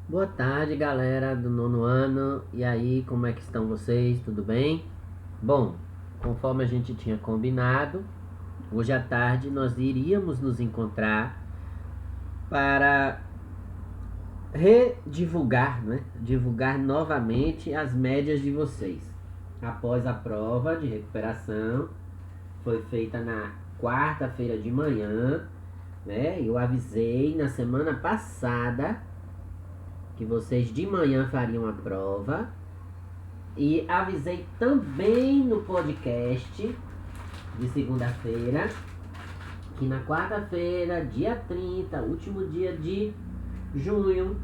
Boa tarde, galera do nono ano. E aí, como é que estão vocês? Tudo bem? Bom, conforme a gente tinha combinado, hoje à tarde nós iríamos nos encontrar para redivulgar, né? Divulgar novamente as médias de vocês. Após a prova de recuperação, foi feita na quarta-feira de manhã, né? Eu avisei na semana passada que vocês de manhã fariam a prova. E avisei também no podcast de segunda-feira que na quarta-feira, dia 30, último dia de junho,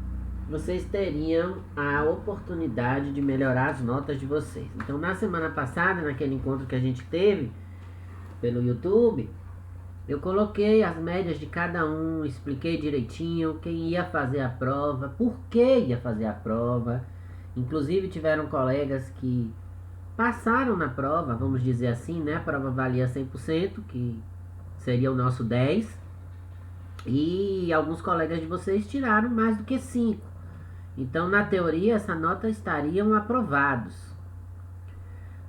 vocês teriam a oportunidade de melhorar as notas de vocês. Então, na semana passada, naquele encontro que a gente teve pelo YouTube, eu coloquei as médias de cada um, expliquei direitinho quem ia fazer a prova, por que ia fazer a prova. Inclusive tiveram colegas que passaram na prova, vamos dizer assim, né? A prova valia 100%, que seria o nosso 10. E alguns colegas de vocês tiraram mais do que 5. Então, na teoria, essa nota estariam aprovados.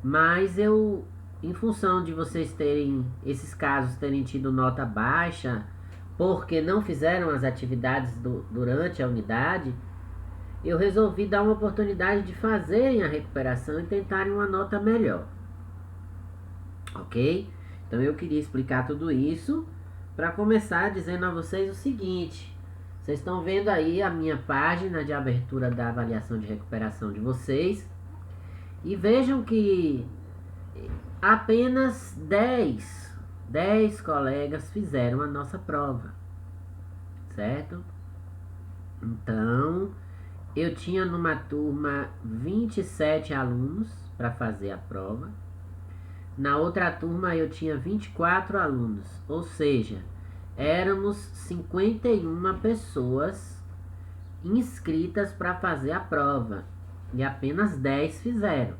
Mas eu, em função de vocês terem, esses casos terem tido nota baixa, porque não fizeram as atividades durante a unidade, eu resolvi dar uma oportunidade de fazerem a recuperação e tentarem uma nota melhor. Ok? Então eu queria explicar tudo isso para começar dizendo a vocês o seguinte. Vocês estão vendo aí a minha página de abertura da avaliação de recuperação de vocês. E vejam que apenas 10 colegas fizeram a nossa prova. Certo? Então, eu tinha numa turma 27 alunos para fazer a prova. Na outra turma eu tinha 24 alunos, ou seja, éramos 51 pessoas inscritas para fazer a prova e apenas 10 fizeram.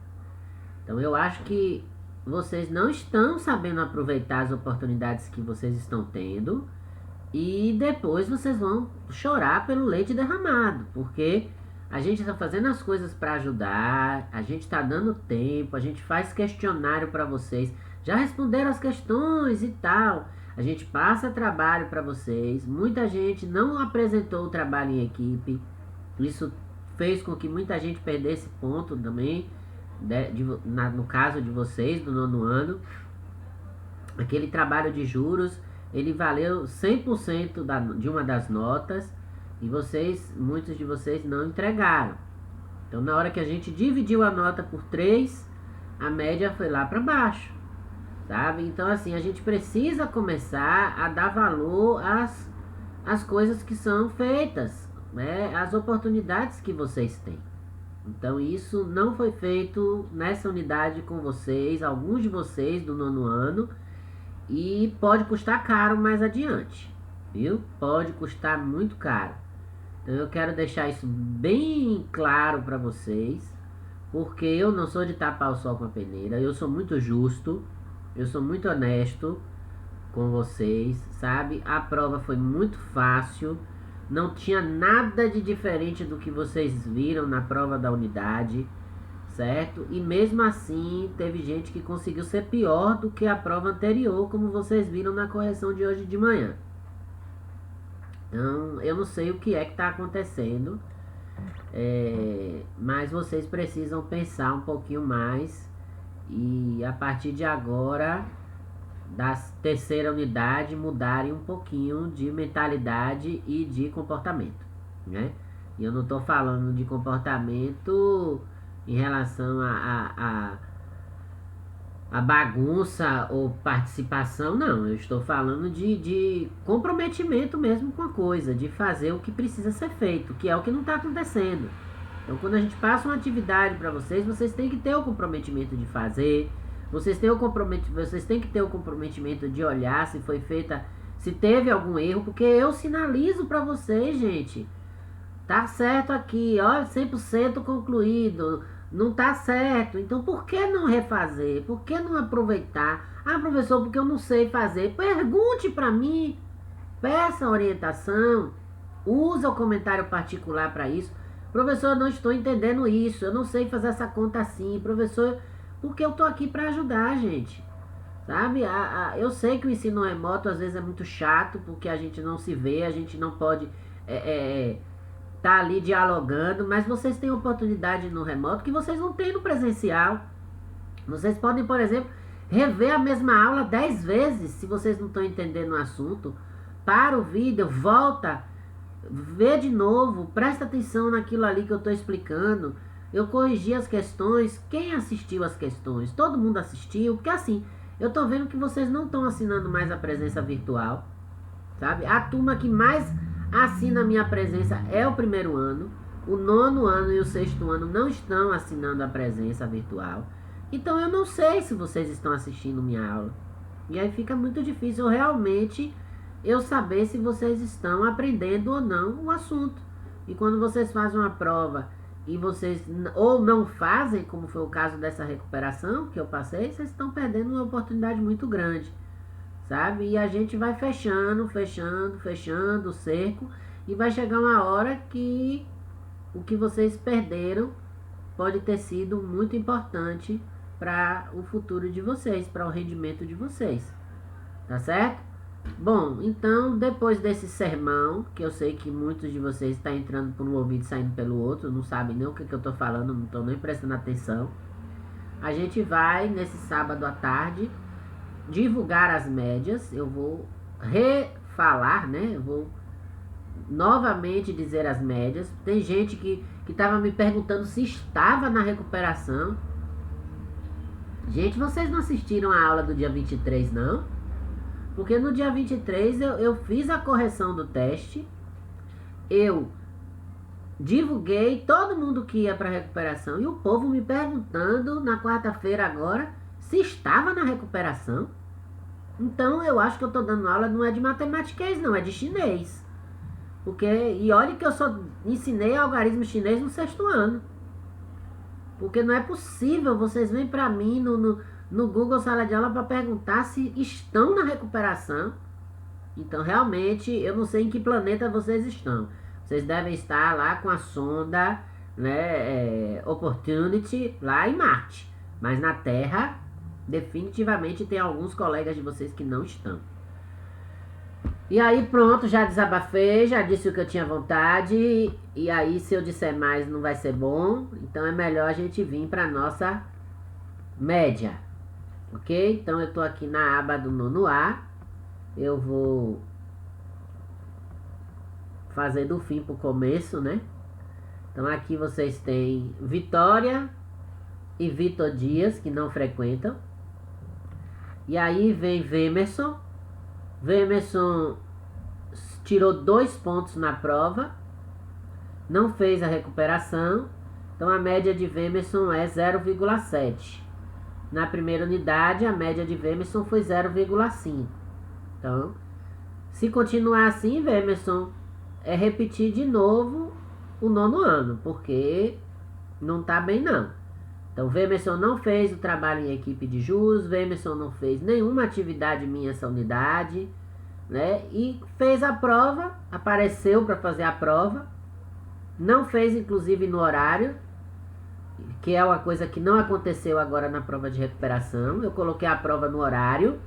Então eu acho que vocês não estão sabendo aproveitar as oportunidades que vocês estão tendo e depois vocês vão chorar pelo leite derramado, porque a gente está fazendo as coisas para ajudar, a gente está dando tempo, a gente faz questionário para vocês, já responderam as questões e tal. A gente passa trabalho para vocês. Muita gente não apresentou o trabalho em equipe. Isso fez com que muita gente perdesse ponto também, no caso de vocês, do nono ano. Aquele trabalho de juros, ele valeu 100% de uma das notas e muitos de vocês não entregaram. Então, na hora que a gente dividiu a nota por 3, a média foi lá para baixo, sabe? Então, assim, a gente precisa começar a dar valor às coisas que são feitas, né? Às oportunidades que vocês têm. Então, isso não foi feito nessa unidade com vocês, alguns de vocês do nono ano, e pode custar caro mais adiante, viu? Pode custar muito caro. Então eu quero deixar isso bem claro para vocês, porque eu não sou de tapar o sol com a peneira, eu sou muito justo, eu sou muito honesto com vocês, sabe? A prova foi muito fácil, não tinha nada de diferente do que vocês viram na prova da unidade, certo? E mesmo assim, teve gente que conseguiu ser pior do que a prova anterior, como vocês viram na correção de hoje de manhã. Então, eu não sei o que é que está acontecendo, mas vocês precisam pensar um pouquinho mais e a partir de agora, da terceira unidade, mudarem um pouquinho de mentalidade e de comportamento, né? E eu não estou falando de comportamento em relação a bagunça ou participação, não. Eu estou falando de comprometimento mesmo com a coisa, de fazer o que precisa ser feito, que é o que não está acontecendo. Então, quando a gente passa uma atividade para vocês, vocês têm que ter o comprometimento de fazer, vocês têm que ter o comprometimento de olhar se foi feita, se teve algum erro, porque eu sinalizo para vocês, gente. Tá certo aqui, olha, 100% concluído. Não tá certo. Então por que não refazer? Por que não aproveitar? Ah, professor, porque eu não sei fazer. Pergunte para mim. Peça orientação. Usa o comentário particular para isso. Professor, eu não estou entendendo isso, eu não sei fazer essa conta assim. Professor, porque eu tô aqui para ajudar, gente. Sabe? Eu sei que o ensino remoto às vezes é muito chato, porque a gente não se vê, a gente não pode tá ali dialogando, mas vocês têm oportunidade no remoto que vocês não têm no presencial. Vocês podem, por exemplo, rever a mesma aula 10 vezes, se vocês não estão entendendo o assunto. Para o vídeo, volta, vê de novo, presta atenção naquilo ali que eu estou explicando. Eu corrigi as questões. Quem assistiu as questões? Todo mundo assistiu? Porque assim, eu estou vendo que vocês não estão assinando mais a presença virtual, sabe? A turma que mais assina a minha presença é o primeiro ano. O nono ano e o sexto ano não estão assinando a presença virtual. Então eu não sei se vocês estão assistindo minha aula. E aí fica muito difícil realmente eu saber se vocês estão aprendendo ou não o assunto. E quando vocês fazem uma prova e vocês ou não fazem, como foi o caso dessa recuperação que eu passei, vocês estão perdendo uma oportunidade muito grande, sabe? E a gente vai fechando o cerco, e vai chegar uma hora que o que vocês perderam pode ter sido muito importante para o futuro de vocês, para o rendimento de vocês, tá certo? Bom, então depois desse sermão, que eu sei que muitos de vocês estão entrando por um ouvido e saindo pelo outro, não sabem nem o que eu estou falando, não estão nem prestando atenção, a gente vai nesse sábado à tarde divulgar as médias. Eu vou refalar, né? Eu vou novamente dizer as médias. Tem gente que estava me perguntando se estava na recuperação. Gente, vocês não assistiram a aula do dia 23, não? Porque no dia 23 eu fiz a correção do teste. Eu divulguei todo mundo que ia para recuperação. E o povo me perguntando na quarta-feira agora se estava na recuperação. Então eu acho que eu estou dando aula não é de matemática, não, é de chinês. Porque, e olha que eu só ensinei algarismo chinês no sexto ano. Porque não é possível, vocês vêm para mim no Google Sala de Aula para perguntar se estão na recuperação. Então realmente eu não sei em que planeta vocês estão. Vocês devem estar lá com a sonda, né, Opportunity lá em Marte. Mas na Terra, definitivamente tem alguns colegas de vocês que não estão. E aí pronto, já desabafei, já disse o que eu tinha vontade. E aí se eu disser mais não vai ser bom. Então é melhor a gente vir para nossa média. Ok? Então eu tô aqui na aba do nono A. Eu vou fazer do fim pro começo, né? Então aqui vocês têm Vitória e Vitor Dias, que não frequentam. E aí vem Vemerson. Vemerson tirou 2 pontos na prova, não fez a recuperação, então a média de Vemerson é 0,7. Na primeira unidade, a média de Vemerson foi 0,5. Então, se continuar assim, Vemerson é repetir de novo o nono ano, porque não tá bem não. Então, Vemerson não fez o trabalho em equipe de jus, Vemerson não fez nenhuma atividade minha essa unidade, né? E fez a prova, apareceu para fazer a prova, não fez inclusive no horário, que é uma coisa que não aconteceu agora na prova de recuperação. Eu coloquei a prova no horário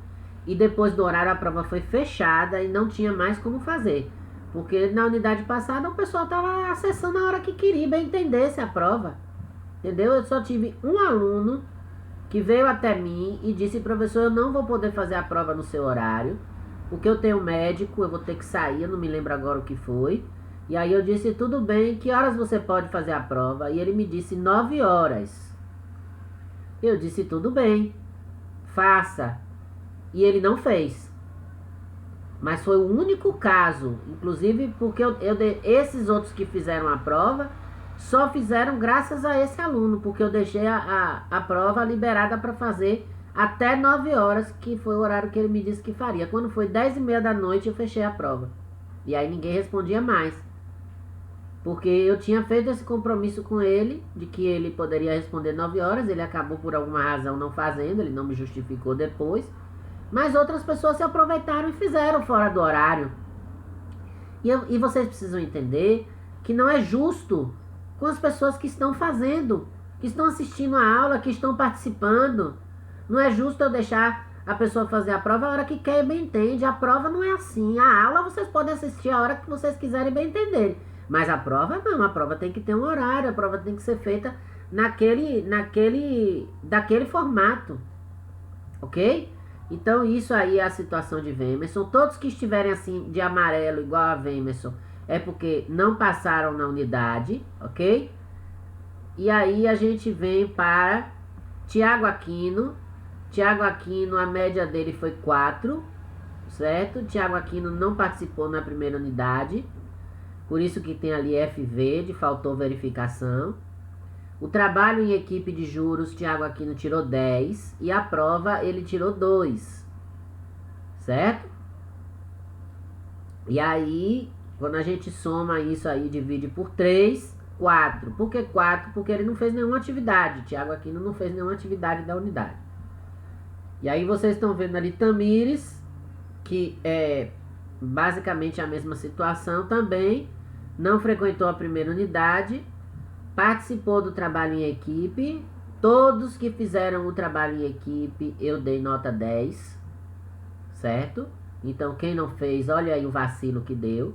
e depois do horário a prova foi fechada e não tinha mais como fazer. Porque na unidade passada o pessoal estava acessando a hora que queria, bem entendesse a prova. Entendeu? Eu só tive um aluno que veio até mim e disse: professor, eu não vou poder fazer a prova no seu horário, porque eu tenho médico, eu vou ter que sair, eu não me lembro agora o que foi. E aí eu disse: tudo bem, que horas você pode fazer a prova? E ele me disse 9 horas. Eu disse: tudo bem, faça. E ele não fez. Mas foi o único caso, inclusive porque esses outros que fizeram a prova só fizeram graças a esse aluno, porque eu deixei a prova liberada para fazer até 9 horas, que foi o horário que ele me disse que faria. Quando foi 10h30 da noite, eu fechei a prova. E aí ninguém respondia mais. Porque eu tinha feito esse compromisso com ele, de que ele poderia responder 9 horas, ele acabou por alguma razão não fazendo, ele não me justificou depois. Mas outras pessoas se aproveitaram e fizeram fora do horário. E vocês precisam entender que não é justo com as pessoas que estão fazendo, que estão assistindo a aula, que estão participando. Não é justo eu deixar a pessoa fazer a prova a hora que quer e bem entende. A prova não é assim. A aula vocês podem assistir a hora que vocês quiserem bem entender. Mas a prova não. A prova tem que ter um horário. A prova tem que ser feita daquele formato. Ok? Então isso aí é a situação de Vemerson. Todos que estiverem assim de amarelo igual a Vemerson é porque não passaram na unidade. Ok? E aí a gente vem para Tiago Aquino. Tiago Aquino, a média dele foi 4, certo? Tiago Aquino não participou na primeira unidade, por isso que tem ali FV, faltou verificação. O trabalho em equipe de juros, Tiago Aquino tirou 10, e a prova ele tirou 2, certo? E aí, quando a gente soma isso aí, divide por 3, 4. Por que 4? Porque ele não fez nenhuma atividade, Tiago Aquino não fez nenhuma atividade da unidade. E aí vocês estão vendo ali Tamires, que é basicamente a mesma situação também, não frequentou a primeira unidade, participou do trabalho em equipe. Todos que fizeram o trabalho em equipe eu dei nota 10, certo? Então quem não fez, olha aí o vacilo que deu.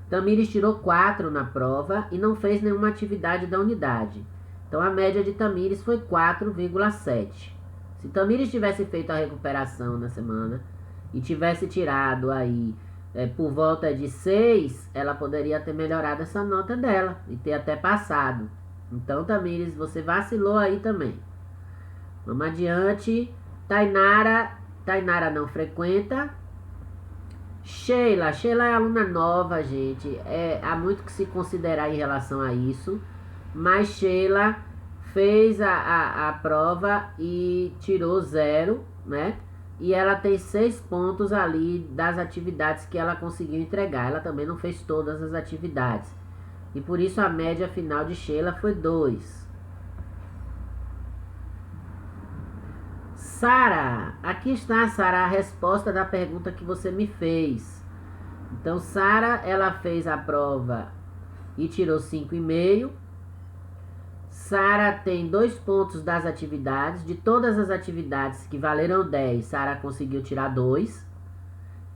Tamires tirou 4 na prova e não fez nenhuma atividade da unidade. Então a média de Tamires foi 4,7. Se Tamires tivesse feito a recuperação na semana e tivesse tirado aí por volta de 6, ela poderia ter melhorado essa nota dela e ter até passado. Então, Tamires, você vacilou aí também. Vamos adiante. Tainara não frequenta. Sheila é aluna nova, gente. Há muito que se considerar em relação a isso. Mas Sheila fez a prova e tirou 0, né? E ela tem 6 pontos ali das atividades que ela conseguiu entregar. Ela também não fez todas as atividades. E por isso a média final de Sheila foi 2. Sara, aqui está, Sara, a resposta da pergunta que você me fez. Então, Sara, ela fez a prova e tirou 5,5. Sara tem 2 pontos das atividades. De todas as atividades que valeram 10, Sara conseguiu tirar 2.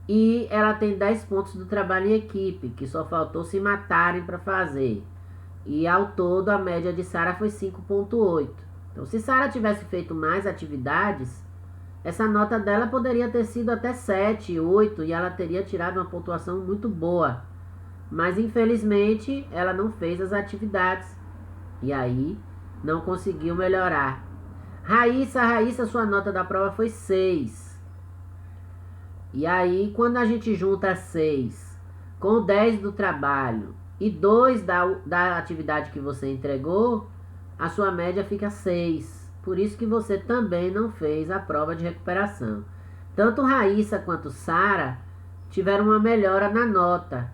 E ela tem 10 pontos do trabalho em equipe, que só faltou se matarem para fazer. E ao todo a média de Sara foi 5,8. Então, se Sara tivesse feito mais atividades, essa nota dela poderia ter sido até 7, 8, e ela teria tirado uma pontuação muito boa. Mas infelizmente ela não fez as atividades. E aí não conseguiu melhorar. Raíssa, sua nota da prova foi 6. E aí, quando a gente junta 6 com 10 do trabalho e 2 da atividade que você entregou, a sua média fica 6. Por isso que você também não fez a prova de recuperação. Tanto Raíssa quanto Sara tiveram uma melhora na nota,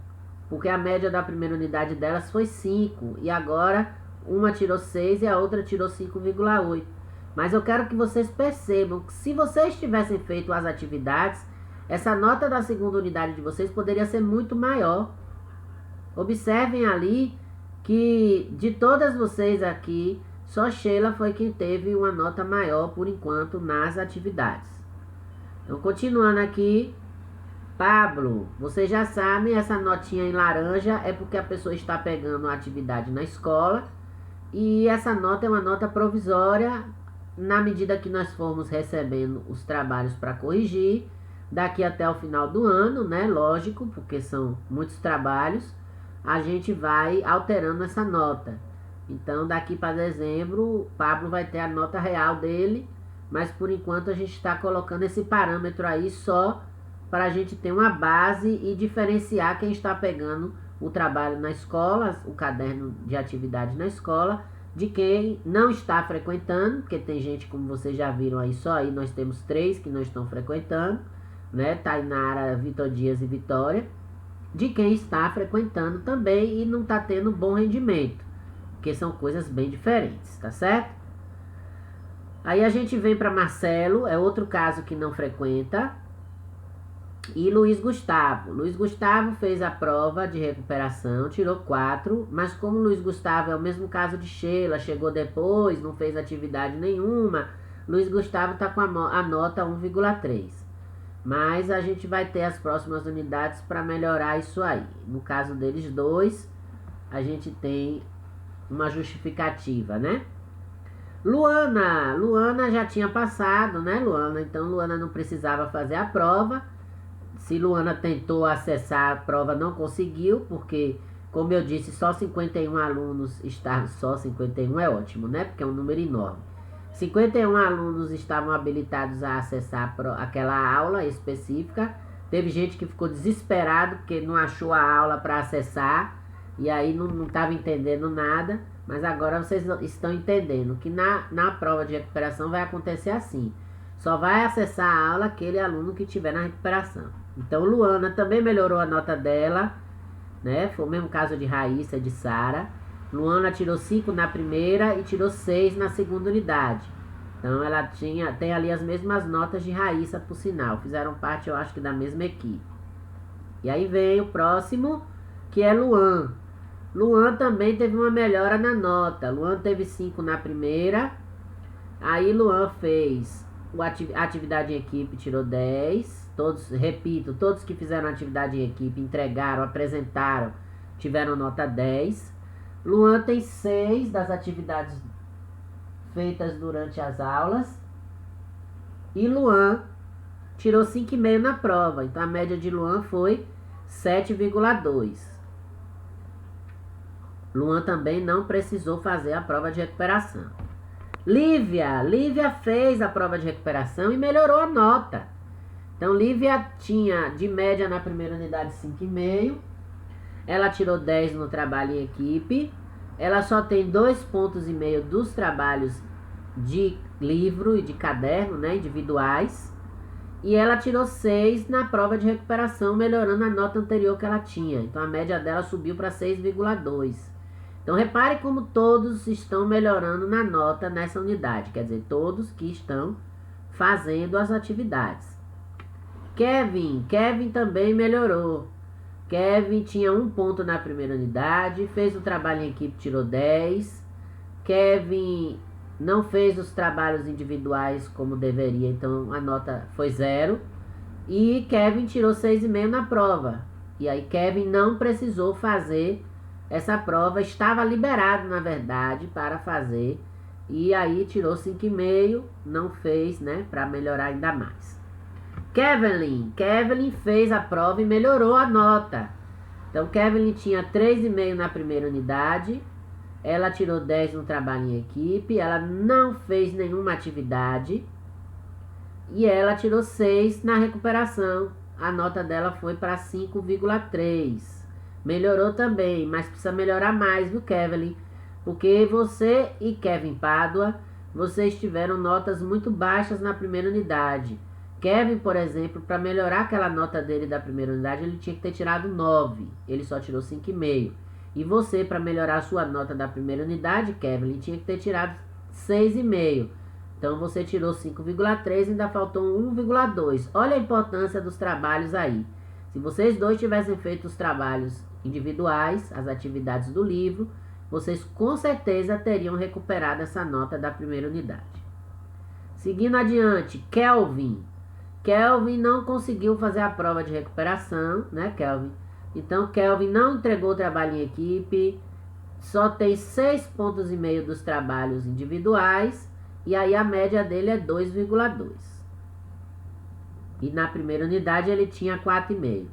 porque a média da primeira unidade delas foi 5. E agora uma tirou 6 e a outra tirou 5,8. Mas eu quero que vocês percebam que se vocês tivessem feito as atividades, essa nota da segunda unidade de vocês poderia ser muito maior. Observem ali que de todas vocês aqui, só Sheila foi quem teve uma nota maior por enquanto nas atividades. Então, continuando aqui, Pablo, vocês já sabem, essa notinha em laranja é porque a pessoa está pegando a atividade na escola. E essa nota é uma nota provisória, na medida que nós formos recebendo os trabalhos para corrigir, daqui até o final do ano, né? Lógico, porque são muitos trabalhos, a gente vai alterando essa nota. Então, daqui para dezembro, Pablo vai ter a nota real dele, mas por enquanto a gente está colocando esse parâmetro aí só para a gente ter uma base e diferenciar quem está pegando o trabalho na escola, o caderno de atividade na escola, de quem não está frequentando, porque tem gente, como vocês já viram aí, só aí nós temos 3 que não estão frequentando, né? Tainara, Vitor Dias e Vitória, de quem está frequentando também e não está tendo bom rendimento, porque são coisas bem diferentes, tá certo? Aí a gente vem para Marcelo, é outro caso que não frequenta. E Luiz Gustavo. Luiz Gustavo fez a prova de recuperação, tirou 4, mas como Luiz Gustavo é o mesmo caso de Sheila, chegou depois, não fez atividade nenhuma, Luiz Gustavo está com a nota 1,3. Mas a gente vai ter as próximas unidades para melhorar isso aí. No caso deles dois, a gente tem uma justificativa, né? Luana já tinha passado, né, Luana? Então Luana não precisava fazer a prova. Se Luana tentou acessar a prova, não conseguiu, porque, como eu disse, só 51 alunos estavam... Só 51 é ótimo, né? Porque é um número enorme. 51 alunos estavam habilitados a acessar aquela aula específica. Teve gente que ficou desesperado porque não achou a aula para acessar e aí não estava entendendo nada. Mas agora vocês estão entendendo que na prova de recuperação vai acontecer assim. Só vai acessar a aula aquele aluno que estiver na recuperação. Então Luana também melhorou a nota dela, né? Foi o mesmo caso de Raíssa e de Sara. Luana tirou 5 na primeira e tirou 6 na segunda unidade. Então ela tem ali as mesmas notas de Raíssa, por sinal. Fizeram parte, eu acho que, da mesma equipe. E aí vem o próximo, que é Luan. Luan também teve uma melhora na nota. Luan teve 5 na primeira. Aí Luan fez a atividade em equipe, tirou 10. Todos, repito, todos que fizeram atividade em equipe, entregaram, apresentaram, tiveram nota 10. Luan tem 6 das atividades feitas durante as aulas. E Luan tirou 5,5 na prova. Então a média de Luan foi 7,2. Luan também não precisou fazer a prova de recuperação. Lívia fez a prova de recuperação e melhorou a nota. Então Lívia tinha de média na primeira unidade 5,5. Ela tirou 10 no trabalho em equipe. Ela só tem 2,5 pontos dos trabalhos de livro e de caderno, né, individuais. E ela tirou 6 na prova de recuperação, melhorando a nota anterior que ela tinha. Então a média dela subiu para 6,2. Então repare como todos estão melhorando na nota nessa unidade. Quer dizer, todos que estão fazendo as atividades. Kevin também melhorou. Kevin tinha 1 ponto na primeira unidade, fez o trabalho em equipe, tirou 10. Kevin não fez os trabalhos individuais como deveria, então a nota foi 0. E Kevin tirou 6,5 na prova. E aí Kevin não precisou fazer essa prova, estava liberado, na verdade, para fazer. E aí tirou 5,5, não fez, né, para melhorar ainda mais. Kevin fez a prova e melhorou a nota. Então Kevin tinha 3,5 na primeira unidade. Ela tirou 10 no trabalho em equipe. Ela não fez nenhuma atividade. E ela tirou 6 na recuperação. A nota dela foi para 5,3. Melhorou também, mas precisa melhorar mais, viu, Kevin? Porque você e Kevin Pádua, vocês tiveram notas muito baixas na primeira unidade. Kevin, por exemplo, para melhorar aquela nota dele da primeira unidade, ele tinha que ter tirado 9. Ele só tirou 5,5. E você, para melhorar a sua nota da primeira unidade, Kevin, tinha que ter tirado 6,5. Então você tirou 5,3 e ainda faltou 1,2. Olha a importância dos trabalhos aí. Se vocês dois tivessem feito os trabalhos individuais, as atividades do livro, vocês com certeza teriam recuperado essa nota da primeira unidade. Seguindo adiante, Kelvin não conseguiu fazer a prova de recuperação, né, Kelvin? Então, Kelvin não entregou o trabalho em equipe, só tem 6,5 pontos dos trabalhos individuais, e aí a média dele é 2,2. E na primeira unidade ele tinha 4,5.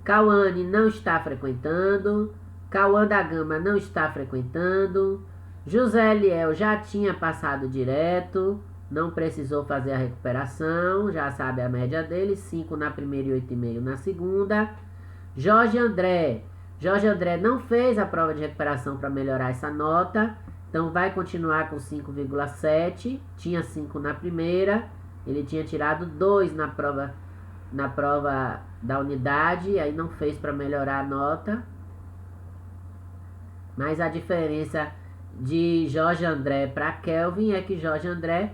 Cauane não está frequentando, Cauã da Gama não está frequentando, José Eliel já tinha passado direto, não precisou fazer a recuperação, já sabe a média dele, 5 na primeira e 8,5 na segunda. Jorge André não fez a prova de recuperação para melhorar essa nota, então vai continuar com 5,7, tinha 5 na primeira, ele tinha tirado 2 na prova da unidade, aí não fez para melhorar a nota. Mas a diferença de Jorge André para Kelvin é que Jorge André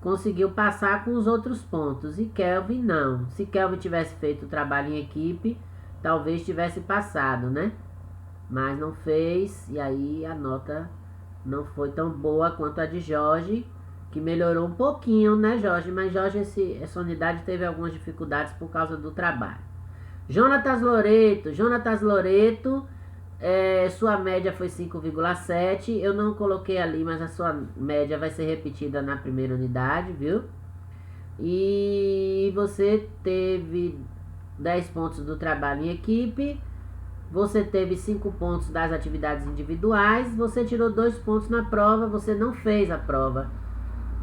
conseguiu passar com os outros pontos. E Kelvin não. Se Kelvin tivesse feito o trabalho em equipe, talvez tivesse passado, né? Mas não fez, e aí a nota não foi tão boa quanto a de Jorge, que melhorou um pouquinho, né, Jorge? Mas Jorge, essa unidade teve algumas dificuldades por causa do trabalho. Jonatas Loreto, sua média foi 5,7. Eu não coloquei ali, mas a sua média vai ser repetida na primeira unidade, viu? E você teve 10 pontos do trabalho em equipe. Você teve 5 pontos das atividades individuais. Você tirou 2 pontos na prova. Você não fez a prova,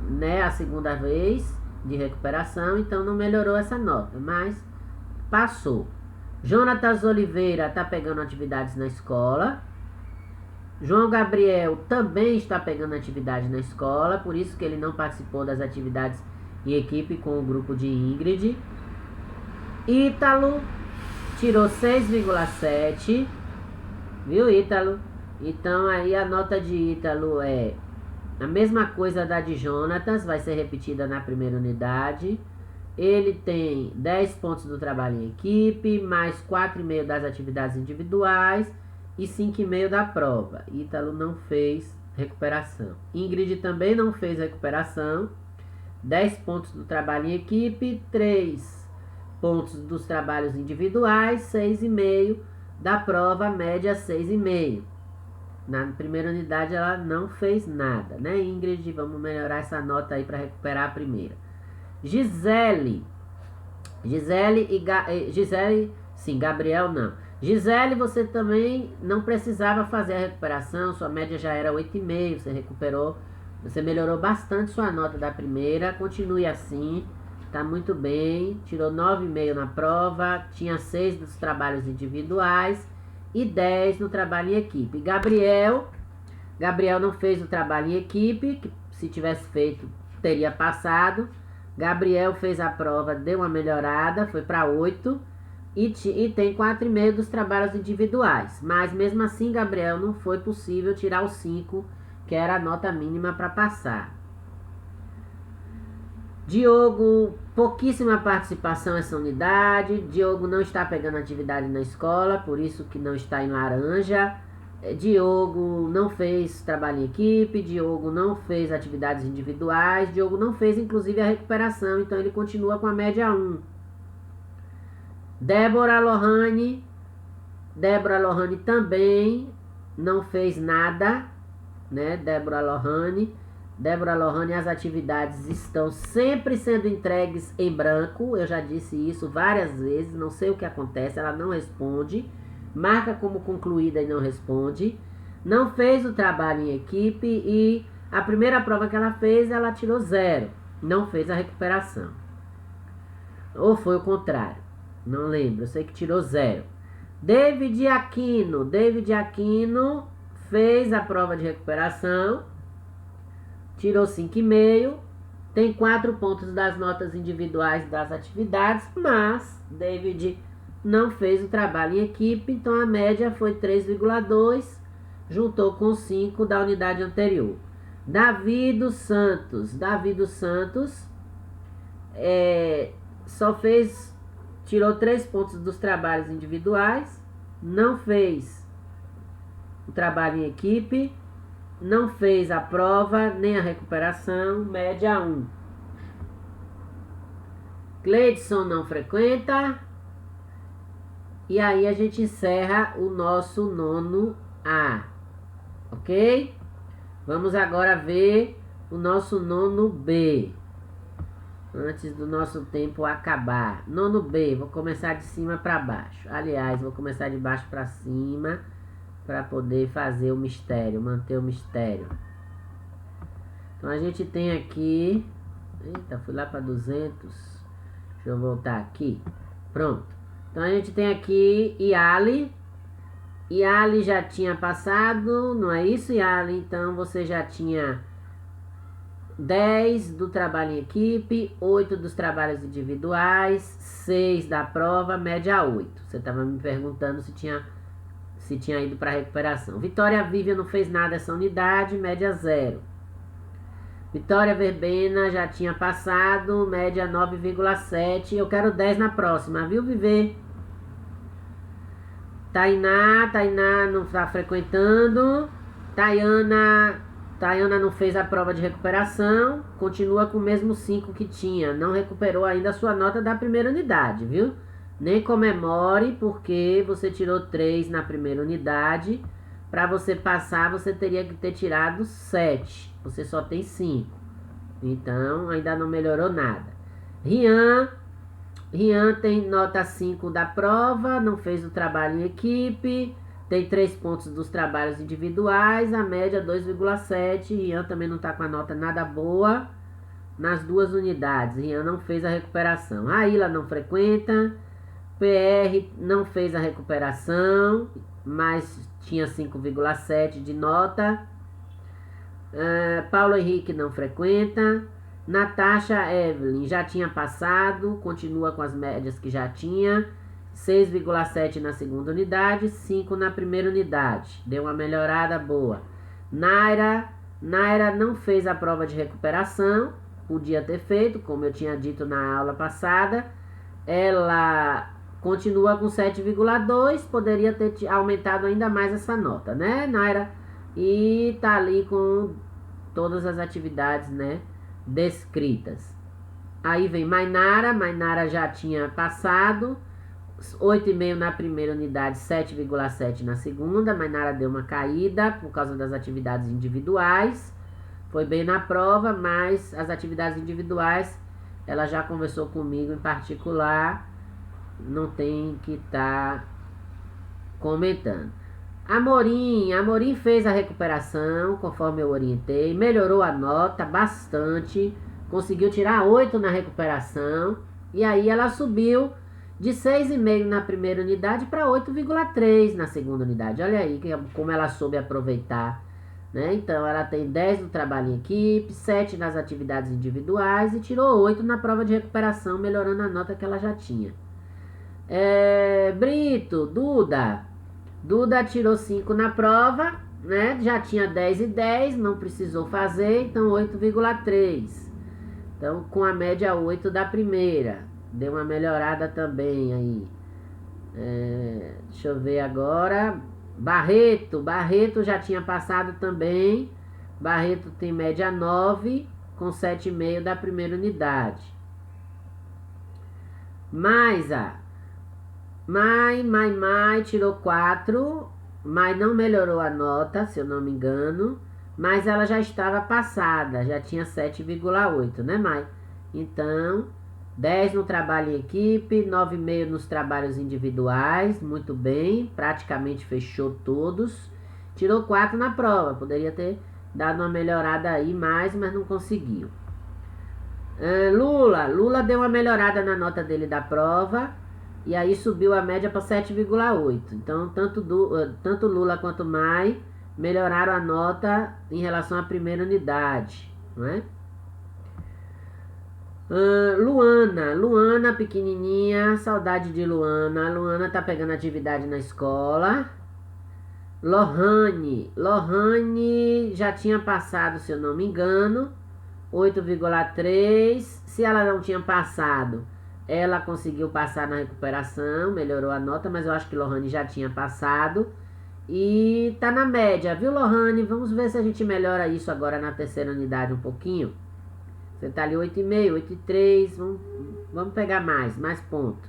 né, a segunda vez de recuperação. Então não melhorou essa nota, mas passou. Jonatas Oliveira está pegando atividades na escola. João Gabriel também está pegando atividade na escola. Por isso que ele não participou das atividades em equipe com o grupo de Ingrid. Ítalo tirou 6,7. Viu, Ítalo? Então aí a nota de Ítalo é a mesma coisa da de Jonatas, vai ser repetida na primeira unidade. Ele tem 10 pontos do trabalho em equipe, mais 4,5 das atividades individuais e 5,5 da prova. Ítalo não fez recuperação. Ingrid também não fez recuperação. 10 pontos do trabalho em equipe, 3 pontos dos trabalhos individuais, 6,5 da prova, média 6,5. Na primeira unidade ela não fez nada, né, Ingrid? Vamos melhorar essa nota aí para recuperar a primeira. Gisele, sim, Gabriel não. Gisele, você também não precisava fazer a recuperação, sua média já era 8,5, você recuperou, você melhorou bastante sua nota da primeira, continue assim. Tá muito bem, tirou 9,5 na prova, tinha 6 dos trabalhos individuais e 10 no trabalho em equipe. Gabriel não fez o trabalho em equipe, que se tivesse feito teria passado. Gabriel fez a prova, deu uma melhorada, foi para 8 e tem 4,5 dos trabalhos individuais. Mas mesmo assim, Gabriel, não foi possível tirar os 5, que era a nota mínima para passar. Diogo, pouquíssima participação nessa unidade. Diogo não está pegando atividade na escola, por isso que não está em laranja. Diogo não fez trabalho em equipe. Diogo não fez atividades individuais. Diogo não fez, inclusive, a recuperação, então ele continua com a média 1. Débora Lohane também não fez nada, né? Débora Lohane, as atividades estão sempre sendo entregues em branco. Eu já disse isso várias vezes, não sei o que acontece, ela não responde, marca como concluída e não responde. Não fez o trabalho em equipe e a primeira prova que ela fez, ela tirou 0. Não fez a recuperação. Ou foi o contrário, não lembro, eu sei que tirou 0. David Aquino fez a prova de recuperação, tirou 5,5, tem 4 pontos das notas individuais das atividades, mas David não fez o trabalho em equipe, então a média foi 3,2, juntou com 5 da unidade anterior. Davi dos Santos tirou 3 pontos dos trabalhos individuais, não fez o trabalho em equipe, não fez a prova, nem a recuperação, média 1. Cleidson não frequenta. E aí a gente encerra o nosso nono A. Ok? Vamos agora ver o nosso nono B. Antes do nosso tempo acabar. Nono B, vou começar de cima para baixo. Aliás, vou começar de baixo para cima, para poder fazer o mistério, manter o mistério. Então a gente tem aqui... Eita, fui lá para 200. Deixa eu voltar aqui. Pronto. Então a gente tem aqui Iali. Iali já tinha passado, não é isso, Iali? Então você já tinha 10 do trabalho em equipe, 8 dos trabalhos individuais, 6 da prova, média 8. Você estava me perguntando se tinha ido para recuperação. Vitória Vivian não fez nada essa unidade, média 0. Vitória Verbena já tinha passado, média 9,7. Eu quero 10 na próxima, viu, Viver? Tainá não está frequentando. Tayana não fez a prova de recuperação. Continua com o mesmo 5 que tinha. Não recuperou ainda a sua nota da primeira unidade, viu? Nem comemore, porque você tirou 3 na primeira unidade. Para você passar, você teria que ter tirado 7. Você só tem 5. Então, ainda não melhorou nada. Rian tem nota 5 da prova, não fez o trabalho em equipe, tem 3 pontos dos trabalhos individuais, a média 2,7. Rian também não está com a nota nada boa nas 2 unidades. Rian não fez a recuperação. Raíla não frequenta. PR não fez a recuperação, mas tinha 5,7 de nota. Paulo Henrique não frequenta. Natasha Evelyn já tinha passado, continua com as médias que já tinha. 6,7 na segunda unidade, 5 na primeira unidade. Deu uma melhorada boa. Naira não fez a prova de recuperação, podia ter feito, como eu tinha dito na aula passada. Ela continua com 7,2, poderia ter aumentado ainda mais essa nota, né, Naira? E tá ali com todas as atividades, né, descritas. Aí vem Mainara já tinha passado, 8,5 na primeira unidade, 7,7 na segunda. Mainara deu uma caída por causa das atividades individuais. Foi bem na prova, mas as atividades individuais, ela já conversou comigo em particular, não tem que estar comentando. Amorim fez a recuperação, conforme eu orientei, melhorou a nota bastante, conseguiu tirar 8 na recuperação, e aí ela subiu de 6,5 na primeira unidade para 8,3 na segunda unidade. Olha aí como ela soube aproveitar, né? Então ela tem 10 no trabalho em equipe, 7 nas atividades individuais e tirou 8 na prova de recuperação, melhorando a nota que ela já tinha. Duda tirou 5 na prova, né? Já tinha 10 e 10, não precisou fazer, então 8,3. Então com a média 8 da primeira. Deu uma melhorada também aí. Deixa eu ver agora. Barreto já tinha passado também. Barreto tem média 9, com 7,5 da primeira unidade. Mai tirou 4. Mai não melhorou a nota, se eu não me engano. Mas ela já estava passada, já tinha 7,8, né, Mai? Então, 10 no trabalho em equipe, 9,5 nos trabalhos individuais, muito bem, praticamente fechou todos. Tirou 4 na prova, poderia ter dado uma melhorada aí mais, mas não conseguiu. Lula deu uma melhorada na nota dele da prova, e aí subiu a média para 7,8. Então, tanto Lula quanto Mai melhoraram a nota em relação à primeira unidade, não é? Luana pequenininha, saudade de Luana. Luana tá pegando atividade na escola. Lohane já tinha passado, se eu não me engano, 8,3. Se ela não tinha passado, ela conseguiu passar na recuperação, melhorou a nota, mas eu acho que Lohane já tinha passado. E tá na média, viu, Lohane? Vamos ver se a gente melhora isso agora na terceira unidade um pouquinho. Você tá ali 8,5, 8,3, vamos pegar mais ponto.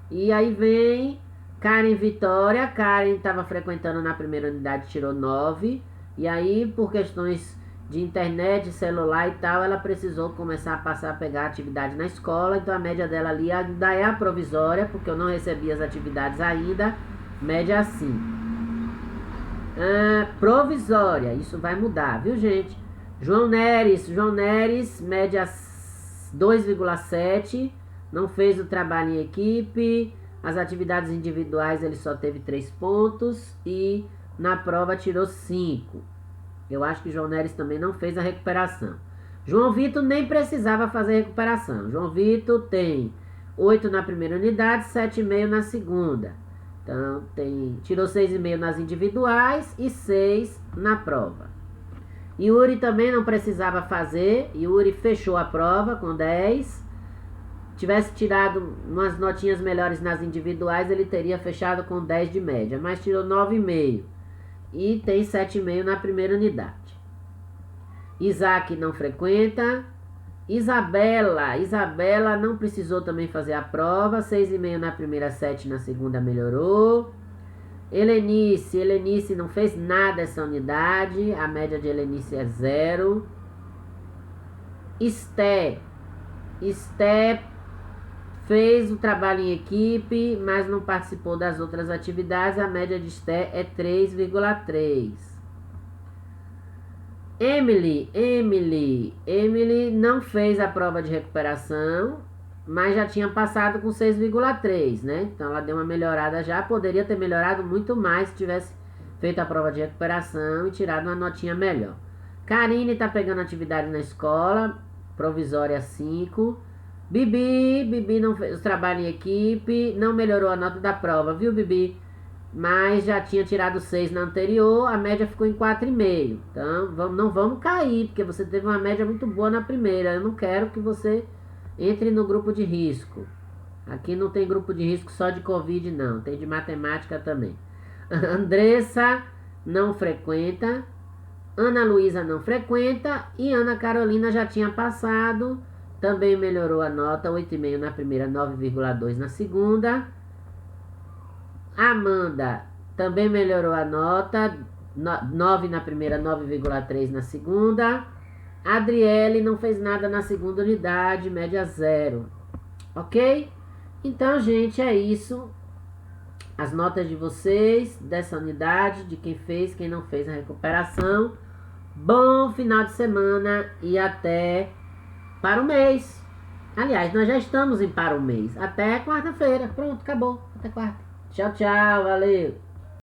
E aí vem Karen Vitória. Karen estava frequentando na primeira unidade, tirou 9. E aí, por questões de internet, celular e tal, ela precisou começar a passar a pegar atividade na escola. Então a média dela ali ainda é a provisória, porque eu não recebi as atividades ainda. Média assim. Provisória, isso vai mudar, viu, gente? João Neres, média 2,7, não fez o trabalho em equipe, as atividades individuais ele só teve 3 pontos e na prova tirou 5. Eu acho que João Neres também não fez a recuperação. João Vitor nem precisava fazer recuperação. João Vitor tem 8 na primeira unidade, 7,5 na segunda. Então tirou 6,5 nas individuais e 6 na prova. Yuri também não precisava fazer. Yuri fechou a prova com 10. Tivesse tirado umas notinhas melhores nas individuais, ele teria fechado com 10 de média. Mas tirou 9,5. E tem 7,5 na primeira unidade. Isaac não frequenta. Isabela não precisou também fazer a prova. 6,5 na primeira, 7 na segunda, melhorou. Helenice não fez nada essa unidade. A média de Helenice é 0. Esté fez o trabalho em equipe, mas não participou das outras atividades. A média de Esté é 3,3. Emily não fez a prova de recuperação, mas já tinha passado com 6,3, né? Então ela deu uma melhorada já. Poderia ter melhorado muito mais se tivesse feito a prova de recuperação e tirado uma notinha melhor. Karine tá pegando atividade na escola, provisória 5. Bibi não fez o trabalho em equipe, não melhorou a nota da prova, viu, Bibi? Mas já tinha tirado 6 na anterior, a média ficou em 4,5. Então, não vamos cair, porque você teve uma média muito boa na primeira. Eu não quero que você entre no grupo de risco. Aqui não tem grupo de risco só de Covid, não. Tem de matemática também. Andressa não frequenta. Ana Luísa não frequenta. E Ana Carolina já tinha passado. Também melhorou a nota. 8,5 na primeira, 9,2 na segunda. Amanda também melhorou a nota. 9 na primeira, 9,3 na segunda. Adriele não fez nada na segunda unidade, média 0. Ok? Então, gente, é isso. As notas de vocês, dessa unidade, de quem fez, quem não fez a recuperação. Bom final de semana e até para o mês. Aliás, nós já estamos em para o mês. Até quarta-feira. Pronto, acabou. Até quarta. Tchau, tchau. Valeu.